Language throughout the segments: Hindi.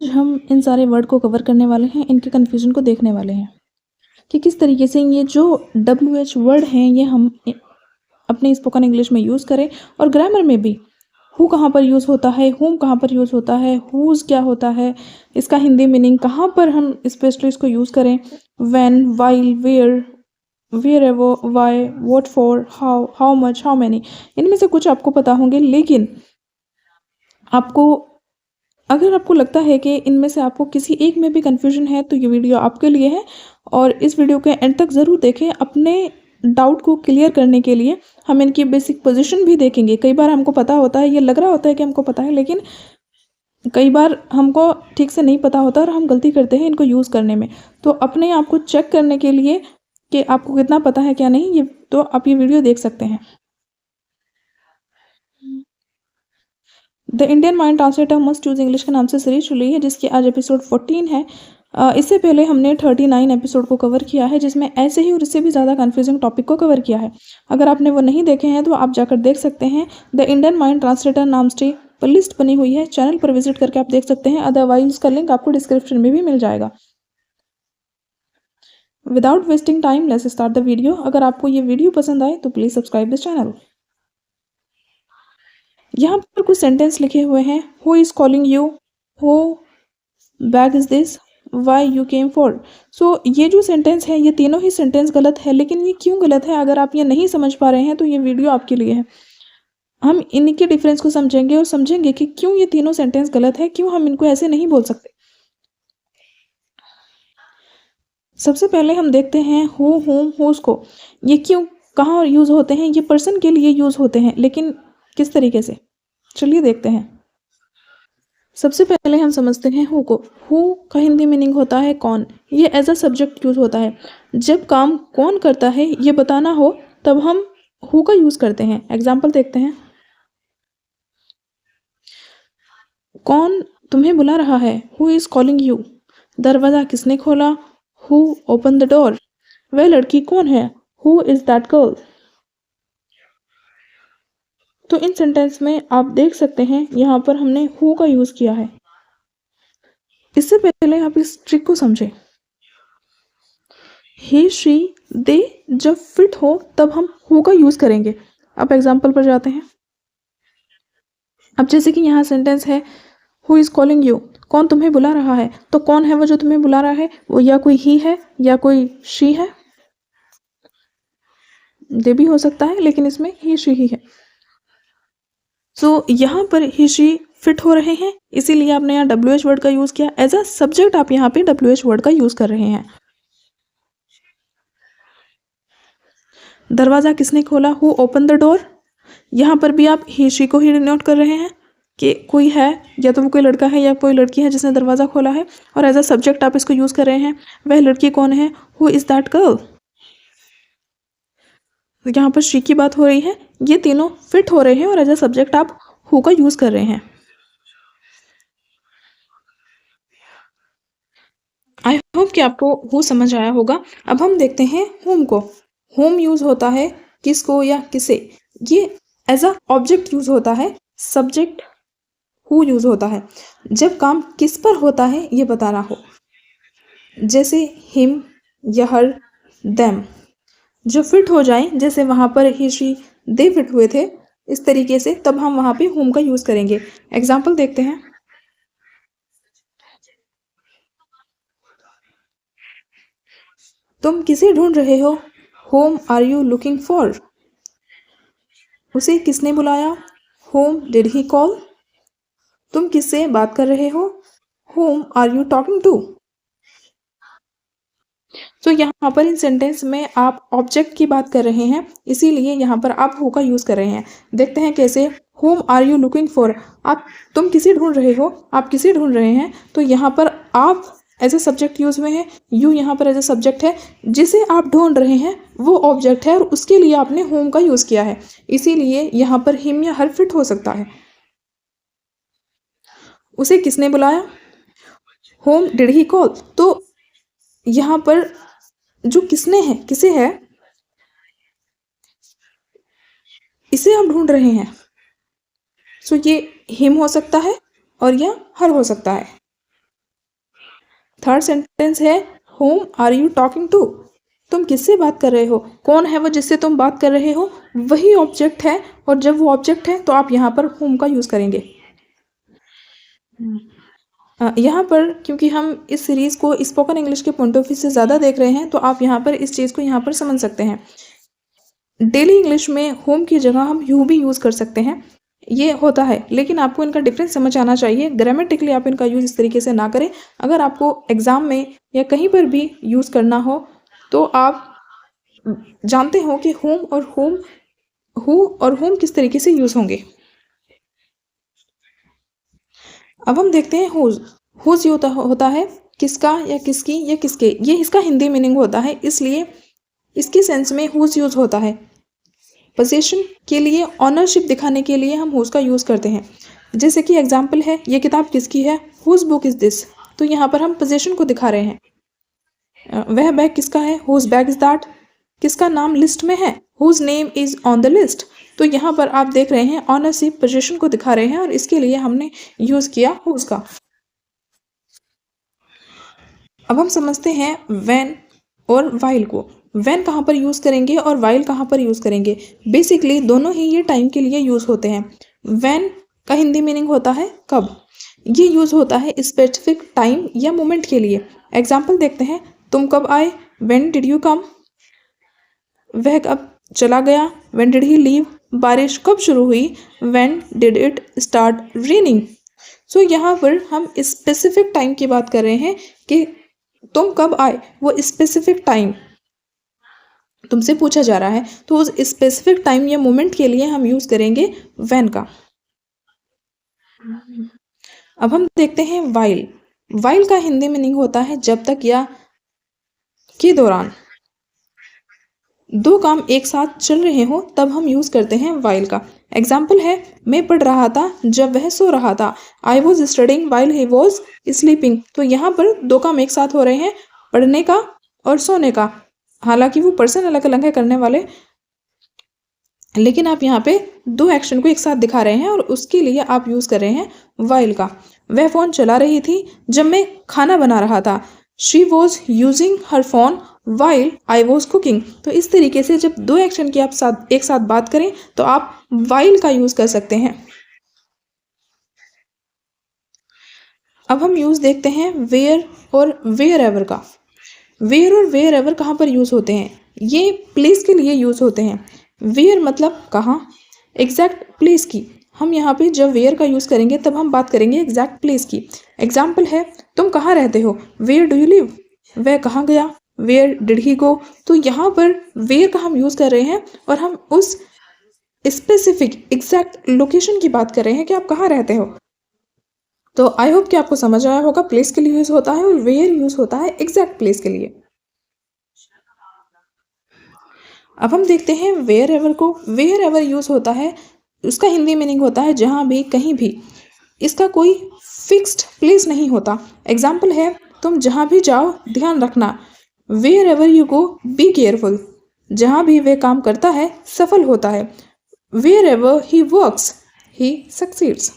हम इन सारे वर्ड को कवर करने वाले हैं, इनके कन्फ्यूजन को देखने वाले हैं कि किस तरीके से ये जो WH वर्ड हैं ये हम अपने स्पोकन इंग्लिश में यूज़ करें, और ग्रामर में भी हु कहाँ पर यूज़ होता है, हुम कहाँ पर यूज़ होता है, हुज़ क्या होता है, इसका हिंदी मीनिंग कहाँ पर हम स्पेशली इसको यूज़ करें, when, while, wherever, why, what for, how much, how many, इनमें से कुछ आपको पता होंगे। लेकिन आपको अगर आपको लगता है कि इनमें से आपको किसी एक में भी कन्फ्यूजन है तो ये वीडियो आपके लिए है, और इस वीडियो के एंड तक ज़रूर देखें अपने डाउट को क्लियर करने के लिए। हम इनकी बेसिक पोजीशन भी देखेंगे। कई बार हमको पता होता है, ये लग रहा होता है कि हमको पता है, लेकिन कई बार हमको ठीक से नहीं पता होता और हम गलती करते हैं इनको यूज़ करने में। तो अपने आप को चेक करने के लिए कि आपको कितना पता है क्या नहीं, ये तो आप ये वीडियो देख सकते हैं। The Indian mind translator must choose English के नाम से सीरीज चली है, जिसकी आज एपिसोड 14 है। इससे पहले हमने 39 एपिसोड को कवर किया है, जिसमें ऐसे ही और इससे भी ज़्यादा कन्फ्यूजिंग टॉपिक को कवर किया है। अगर आपने वो नहीं देखे हैं तो आप जाकर देख सकते हैं। द इंडियन माइंड ट्रांसलेटर नाम से लिस्ट बनी हुई है, चैनल पर विजिट करके आप देख सकते हैं। अदरवाइज उसका लिंक आपको डिस्क्रिप्शन में भी मिल जाएगा। Without wasting time let's start the video. अगर आपको ये वीडियो पसंद आए तो प्लीज़ सब्सक्राइब दिस चैनल। यहाँ पर कुछ सेंटेंस लिखे हुए हैं। Who is calling you, who bag is this, why you came for. So ये जो सेंटेंस है ये तीनों ही सेंटेंस गलत है। लेकिन ये क्यों गलत है, अगर आप ये नहीं समझ पा रहे हैं तो ये वीडियो आपके लिए है। हम इनके डिफरेंस को समझेंगे और समझेंगे कि क्यों ये तीनों सेंटेंस गलत है, क्यों हम इनको ऐसे नहीं बोल सकते। सबसे पहले हम देखते हैं हु, हुम, हुज को। ये क्यों कहाँ यूज़ होते हैं, ये पर्सन के लिए यूज़ होते हैं, लेकिन किस तरीके से, चलिए देखते हैं। सबसे पहले हम समझते हैं हु को। हु का हिंदी मीनिंग होता है कौन। ये एज अ सब्जेक्ट यूज होता है। जब काम कौन करता है ये बताना हो तब हम हु का यूज करते हैं। एग्जाम्पल देखते हैं। कौन तुम्हें बुला रहा है, हु इज कॉलिंग यू। दरवाजा किसने खोला, हु ओपन द डोर। वह लड़की कौन है, हु इज दैट गर्ल। तो इन सेंटेंस में आप देख सकते हैं यहाँ पर हमने हु का यूज किया है। इससे पहले आप इस ट्रिक को समझें। ही, शी, दे जब फिट हो तब हम हु का यूज करेंगे। अब एग्जाम्पल पर जाते हैं। अब जैसे कि यहाँ सेंटेंस है हु इज कॉलिंग यू, कौन तुम्हें बुला रहा है। तो कौन है वो जो तुम्हें बुला रहा है, वो या कोई ही है या कोई शी है। दे भी हो सकता है, लेकिन इसमें ही शी ही है। सो यहाँ पर ही शी फिट हो रहे हैं, इसीलिए आपने यहाँ WH वर्ड का यूज किया। एज अ सब्जेक्ट आप यहाँ पे WH वर्ड का यूज कर रहे हैं। दरवाजा किसने खोला, हु ओपन द डोर। यहाँ पर भी आप ही शी को ही डिनोट कर रहे हैं कि कोई है, या तो वो कोई लड़का है या कोई लड़की है जिसने दरवाज़ा खोला है, और एज अ सब्जेक्ट आप इसको यूज़ कर रहे हैं। वह लड़की कौन है, हु इज़ दैट गर्ल। यहाँ पर शी की बात हो रही है, ये तीनों फिट हो रहे हैं और एज अ सब्जेक्ट आप हु का यूज़ कर रहे हैं। आई होप कि आपको हु समझ आया होगा। अब हम देखते हैं होम को। होम यूज़ होता है किसको या किसे। ये एज अ ऑब्जेक्ट यूज़ होता है। सब्जेक्ट हु यूज़ होता है जब काम किस पर होता है ये बताना हो, जैसे हिम या हर, देम। जो फिट हो जाए, जैसे वहाँ पर ही, शी, दे फिट हुए थे, इस तरीके से तब हम वहाँ पे हुम का यूज़ करेंगे। एग्जाम्पल देखते हैं। तुम किसे ढूंढ रहे हो, whom are you looking for. उसे किसने बुलाया, होम डिड ही कॉल। तुम किससे बात कर रहे हो, whom are you talking to. तो यहाँ पर इन सेंटेंस में आप ऑब्जेक्ट की बात कर रहे हैं, इसीलिए यहाँ पर आप हु का यूज़ कर रहे हैं। देखते हैं कैसे। Whom are you looking for, आप तुम किसे ढूंढ रहे हो, आप किसे ढूंढ रहे हैं। तो यहाँ पर आप एज ए सब्जेक्ट यूज में है, यू यहाँ पर एज ए सब्जेक्ट है। जिसे आप ढूंढ रहे हैं वो ऑब्जेक्ट है और उसके लिए आपने होम का यूज़ किया है, इसीलिए यहाँ पर हिम या हर फिट हो सकता है। उसे किसने बुलाया, होम डिड ही कॉल। तो यहाँ पर जो किसने है, किसे है, इसे हम ढूंढ रहे हैं। सो ये हिम हो सकता है और यह हर हो सकता है। थर्ड सेंटेंस है whom are you talking to, तुम किससे बात कर रहे हो, कौन है वो जिससे तुम बात कर रहे हो, वही ऑब्जेक्ट है, और जब वो ऑब्जेक्ट है तो आप यहाँ पर whom का यूज़ करेंगे। यहाँ पर क्योंकि हम इस सीरीज़ को स्पोकन इंग्लिश के पॉइंट ऑफ व्यू से ज़्यादा देख रहे हैं, तो आप यहाँ पर इस चीज़ को यहाँ पर समझ सकते हैं। डेली इंग्लिश में होम की जगह हम यू भी यूज़ कर सकते हैं, ये होता है, लेकिन आपको इनका डिफरेंस समझ आना चाहिए। ग्रामेटिकली आप इनका यूज़ इस तरीके से ना करें। अगर आपको एग्ज़ाम में या कहीं पर भी यूज़ करना हो तो आप जानते हो कि होम और होम किस तरीके से यूज़ होंगे। अब हम देखते हैं हुज होता है किसका या किसकी या किसके, ये इसका हिंदी मीनिंग होता है, इसलिए इसकी सेंस में हुज यूज़ होता है। पोजीशन के लिए, ऑनरशिप दिखाने के लिए हम हुज का यूज़ करते हैं। जैसे कि एग्जाम्पल है, ये किताब किसकी है, हुज बुक इज़ दिस, तो यहाँ पर हम पोजीशन को दिखा रहे हैं। वह बैग किसका है, हुज बैग इज़ दैट, किसका नाम लिस्ट में है, whose name is on the list, तो यहाँ पर आप देख रहे हैं ऑनरशिप पोजीशन को दिखा रहे हैं और इसके लिए हमने यूज़ किया हुज का। अब हम समझते हैं व्हेन और वाइल को। व्हेन कहाँ पर यूज़ करेंगे और वाइल कहाँ पर यूज़ करेंगे। बेसिकली दोनों ही ये टाइम के लिए यूज़ होते हैं। व्हेन का हिंदी मीनिंग होता है कब, ये यूज़ होता है स्पेसिफिक टाइम या मोमेंट के लिए। एग्जाम्पल देखते हैं, तुम कब आए, व्हेन डिड यू कम। वह कब चला गया, व्हेन डिड ही लीव। बारिश कब शुरू हुई, when did it start raining. So यहाँ पर हम स्पेसिफिक टाइम की बात कर रहे हैं कि तुम कब आए, वो स्पेसिफिक टाइम तुमसे पूछा जा रहा है, तो उस स्पेसिफिक टाइम या मोमेंट के लिए हम यूज़ करेंगे व्हेन का। अब हम देखते हैं वाइल। वाइल का हिंदी मीनिंग होता है जब तक या के दौरान। दो काम एक साथ चल रहे हो तब हम यूज़ करते हैं वाइल का। एग्जाम्पल है, मैं पढ़ रहा था जब वह सो रहा था, I was studying while he was sleeping. तो यहाँ पर दो काम एक साथ हो रहे हैं, पढ़ने का और सोने का। हालांकि वो पर्सन अलग अलग है करने वाले, लेकिन आप यहाँ पे दो एक्शन को एक साथ दिखा रहे हैं और उसके लिए आप यूज़ कर रहे हैं वाइल का। वह फ़ोन चला रही थी जब मैं खाना बना रहा था, she was using her phone while I was cooking. तो इस तरीके से जब दो एक्शन की आप एक साथ बात करें तो आप वाइल का यूज़ कर सकते हैं। अब हम यूज़ देखते हैं वेयर और वेयर एवर का। वेयर और वेयर एवर कहाँ पर यूज़ होते हैं, ये प्लेस के लिए यूज़ होते हैं। वेयर मतलब कहाँ, एग्जैक्ट प्लेस की। हम यहाँ पे जब वेयर का यूज़ करेंगे तब हम बात करेंगे एग्जैक्ट प्लेस की। एग्जाम्पल है, तुम कहाँ रहते हो, वेयर डू यू लिव। वह कहाँ गया, वेयर डिड ही गो। तो यहाँ पर वेयर का हम यूज़ कर रहे हैं और हम उस स्पेसिफिक एग्जैक्ट लोकेशन की बात कर रहे हैं कि आप कहाँ रहते हो। तो आई होप कि आपको समझ आया होगा, प्लेस के लिए यूज़ होता है और वेयर यूज़ होता है एग्जैक्ट प्लेस के लिए। अब हम देखते हैं वेयर एवर को। वेयर एवर यूज़ होता है, उसका हिंदी मीनिंग होता है जहाँ भी कहीं भी। इसका कोई फिक्स्ड प्लेस नहीं होता। एग्जाम्पल है, तुम जहाँ भी जाओ ध्यान रखना, wherever you go be careful. जहाँ भी वह काम करता है सफल होता है, wherever he works he succeeds.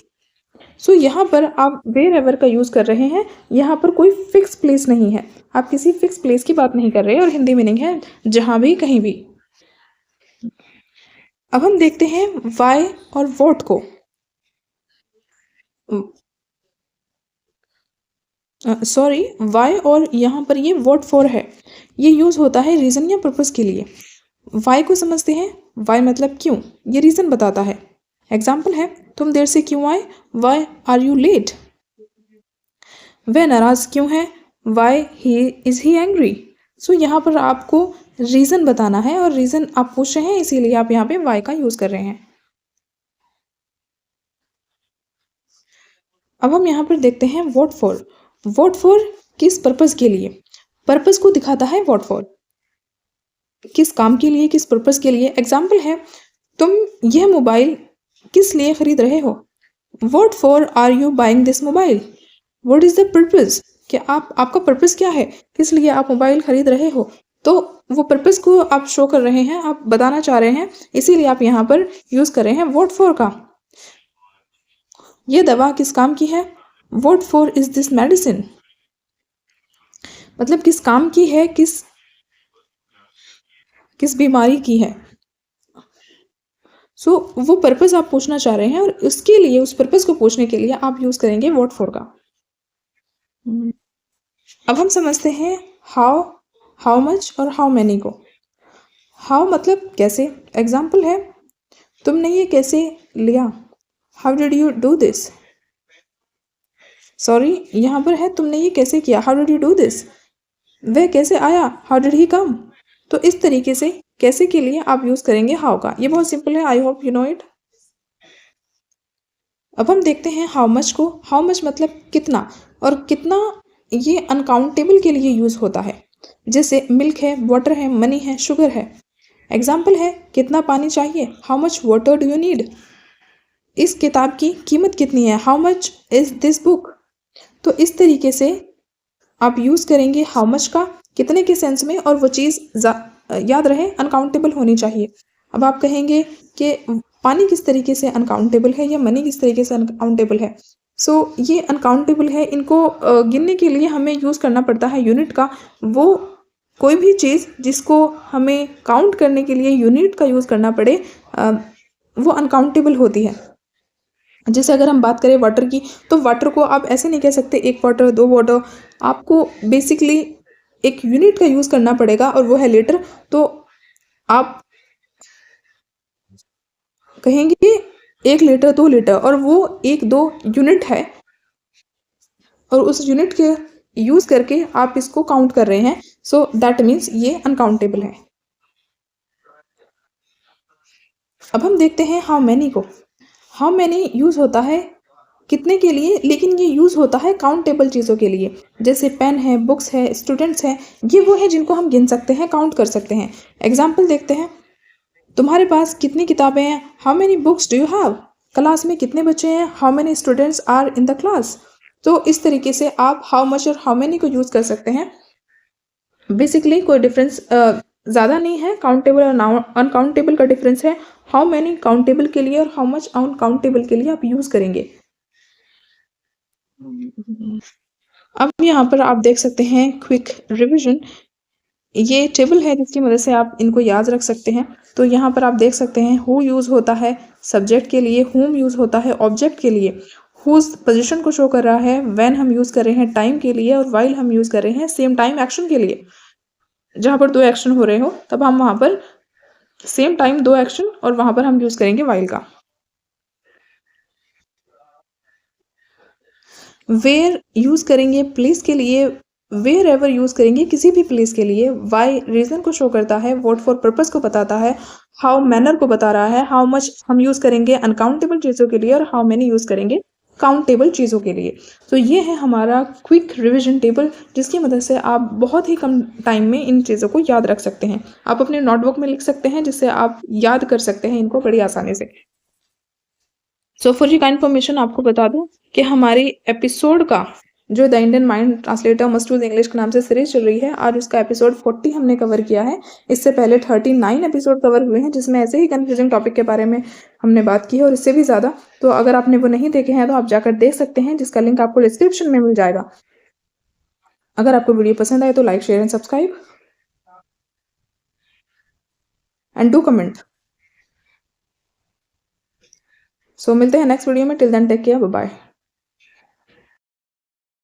So यहाँ पर आप वेयर एवर का यूज़ कर रहे हैं, यहाँ पर कोई फिक्स प्लेस नहीं है, आप किसी फिक्स प्लेस की बात नहीं कर रहे और हिंदी मीनिंग है जहाँ भी कहीं भी। अब हम देखते हैं वाई और वॉट को। सॉरी, वाई और यहाँ पर ये वॉट फॉर है, ये यूज़ होता है रीज़न या पर्पज़ के लिए। वाई को समझते हैं, वाई मतलब क्यों, ये रीज़न बताता है। एग्जाम्पल है, तुम देर से क्यों आए, वाई आर यू लेट। वह नाराज़ क्यों है, why he is he angry. So यहाँ पर आपको रीज़न बताना है और रीज़न आप पूछ रहे हैं, इसीलिए आप यहाँ पे वाई का यूज़ कर रहे हैं। अब हम यहाँ पर देखते हैं वॉट फॉर। वॉट फॉर किस पर्पज़ के लिए, पर्पज़ को दिखाता है वॉट फॉर, किस काम के लिए, किस पर्पज़ के लिए। एग्जाम्पल है, तुम यह मोबाइल किस लिए खरीद रहे हो, what for are you buying this mobile. What is the purpose, कि आपका पर्पज़ क्या है, किस लिए आप मोबाइल खरीद रहे हो। तो वो पर्पज़ को आप शो कर रहे हैं, आप बताना चाह रहे हैं, इसीलिए आप यहाँ पर यूज़ कर रहे हैं वॉट फॉर का। ये दवा किस काम की है, what for is this medicine. मतलब किस काम की है, किस बीमारी की है। सो वो पर्पस आप पूछना चाह रहे हैं और उसके लिए, उस पर्पस को पूछने के लिए आप यूज करेंगे व्हाट फॉर का। अब हम समझते हैं हाउ, हाउ मच और हाउ मैनी को। हाउ मतलब कैसे। एग्जाम्पल है, तुमने ये कैसे लिया, how did you do this. Sorry, यहाँ पर है तुमने ये कैसे किया, how did you do this. वह कैसे आया, हाउ डिड ही कम। तो इस तरीके से कैसे के लिए आप यूज करेंगे हाउ का। ये बहुत सिंपल है, I hope you know it. अब हम देखते हैं हाउ मच को। हाउ मच मतलब कितना, और कितना ये अनकाउंटेबल के लिए यूज होता है। जैसे मिल्क है, वाटर है, मनी है, शुगर है। एग्जाम्पल है, कितना पानी चाहिए, how much water do you need. इस किताब की कीमत कितनी है, how much is this book. तो इस तरीके से आप यूज करेंगे हाउ मच का कितने के सेंस में, और वो चीज याद रहे अनकाउंटेबल होनी चाहिए। अब आप कहेंगे कि पानी किस तरीके से अनकाउंटेबल है या मनी किस तरीके से अनकाउंटेबल है। सो ये अनकाउंटेबल है, इनको गिनने के लिए हमें यूज करना पड़ता है यूनिट का। वो कोई भी चीज जिसको हमें काउंट करने के लिए यूनिट का यूज करना पड़े, वो अनकाउंटेबल होती है। जैसे अगर हम बात करें वाटर की, तो वाटर को आप ऐसे नहीं कह सकते एक वाटर, दो वाटर। आपको बेसिकली एक यूनिट का यूज करना पड़ेगा और वो है लीटर। तो आप कहेंगे 1 लीटर, 2 लीटर, और वो 1, 2 यूनिट है, और उस यूनिट के यूज करके आप इसको काउंट कर रहे हैं। सो दैट मीन्स ये अनकाउंटेबल है। अब हम देखते हैं हाउ मैनी को। हाउ मैनी यूज होता है कितने के लिए, लेकिन ये यूज होता है काउंटेबल चीजों के लिए। जैसे पेन है, बुक्स है, स्टूडेंट्स हैं, ये वो है जिनको हम गिन सकते हैं, काउंट कर सकते हैं। एग्जाम्पल देखते हैं, तुम्हारे पास कितनी किताबें हैं, how many books do you have. Class में कितने बच्चे हैं, how many students are in the class. तो इस तरीके से आप हाउ मच और हाउ मेनी को यूज कर सकते हैं। बेसिकली कोई डिफरेंस ज़्यादा नहीं है, काउंटेबल और अनकाउंटेबल का डिफरेंस है। हाउ मैनी काउंटेबल के लिए और हाउ मच अनकाउंटेबल के लिए आप यूज करेंगे। अब यहाँ पर आप देख सकते हैं क्विक रिवीजन। ये टेबल है जिसकी मदद से आप इनको याद रख सकते हैं। तो यहाँ पर आप देख सकते हैं हु यूज होता है सब्जेक्ट के लिए, हुम यूज होता है ऑब्जेक्ट के लिए, हुज पोजीशन को शो कर रहा है, व्हेन हम यूज कर रहे हैं टाइम के लिए, और व्हाइल हम यूज कर रहे हैं सेम टाइम एक्शन के लिए। जहां पर दो एक्शन हो रहे हो तब हम वहां पर सेम टाइम दो एक्शन, और वहां पर हम यूज करेंगे व्हाइल का। वेयर यूज करेंगे प्लेस के लिए, वेयर एवर यूज करेंगे किसी भी प्लेस के लिए। वाई रीजन को शो करता है, वॉट फॉर पर्पस को बताता है, हाउ मैनर को बता रहा है, हाउ मच हम यूज करेंगे अनकाउंटेबल चीजों के लिए, और हाउ मेनी यूज करेंगे काउंटेबल चीजों के लिए। तो ये है हमारा क्विक रिवीजन टेबल, जिसकी मदद से आप बहुत ही कम टाइम में इन चीज़ों को याद रख सकते हैं। आप अपने नोटबुक में लिख सकते हैं, जिससे आप याद कर सकते हैं इनको बड़ी आसानी से। सो फॉर का इन्फॉर्मेशन आपको बता दूं कि हमारी एपिसोड का जो the Indian mind translator must use English के नाम से सीरीज चल रही है, आज उसका एपिसोड 40 हमने कवर किया है। इससे पहले 39 एपिसोड कवर हुए हैं, जिसमें ऐसे ही कंफ्यूजिंग टॉपिक के बारे में हमने बात की है, और इससे भी ज़्यादा। तो अगर आपने वो नहीं देखे हैं तो आप जाकर देख सकते हैं, जिसका लिंक आपको डिस्क्रिप्शन में मिल जाएगा। अगर आपको वीडियो पसंद आए तो like, share and subscribe, and do comment. So मिलते हैं नेक्स्ट वीडियो में। Till then take care, bye bye.